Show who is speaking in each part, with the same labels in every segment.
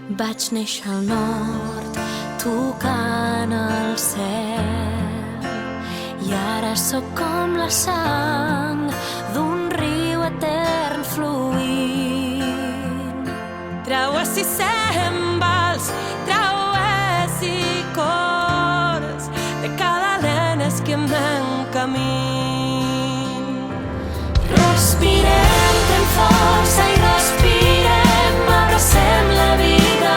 Speaker 1: Vaig néixer al nord, tocant el cel, i ara sóc com la sang d'un riu etern fluint. Traues i sembals, traues i cors, de cada alena esquivem camí. Respirem, pren força i respirem, abracem la vida.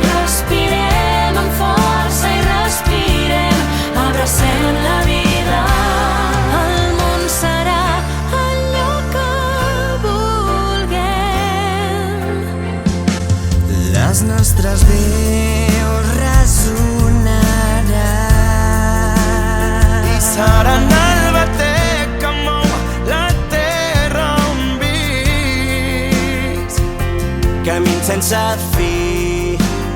Speaker 1: Respirem amb força i respirem, abracem la vida. El món serà allò que vulguem.
Speaker 2: Les nostres veus ressonaran
Speaker 3: i seran el batec que mou la terra on visc.
Speaker 2: camins sense fi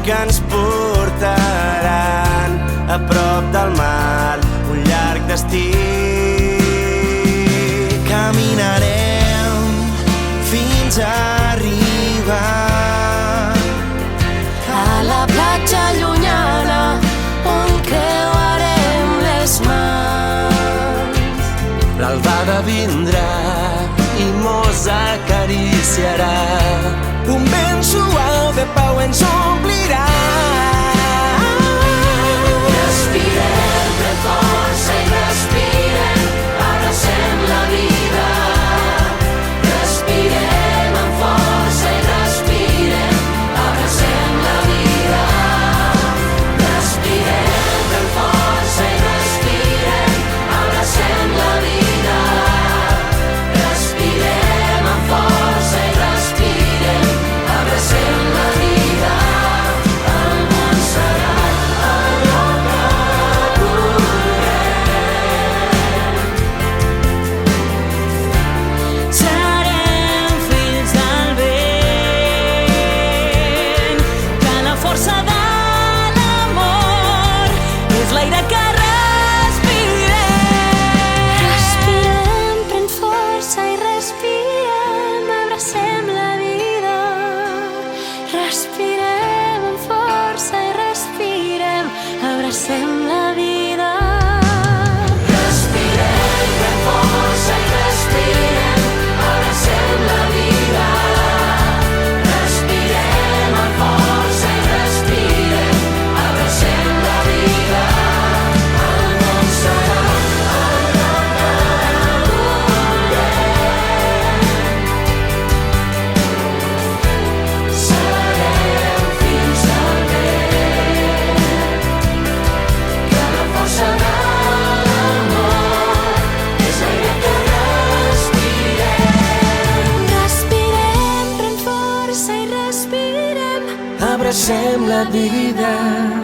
Speaker 2: que ens portaran a prop del mar, un llarg destí. Caminarem fins a arribar
Speaker 1: A la platja llunyana on creuarem les mans.
Speaker 2: l'albada vindrà i mos acariciarà, un vent suau de pau ens omplirà.
Speaker 1: Respirem, pren força i respirem, abracem la vida. Respirem amb força i respirem, abracem la vida. Respirem, pren força i respirem, abracem la vida. Respirem amb força i respirem, abracem la vida. El món serà allò que vulguem. Serem fills del vent, que la força de l'amor és l'aire que respirem. Respirem, pren força i respirem, abracem la vida. Respirem amb força i respirem, abracem la vida. Respirem, pren força i respirem, abracem la vida. Respirem amb força i respirem, abracem la vida. El món serà allò que vulguem. Serem fills del vent, que la força de l'amor és l'aire que respirem. Respirem, pren força i respirem,
Speaker 2: Abracem la vida.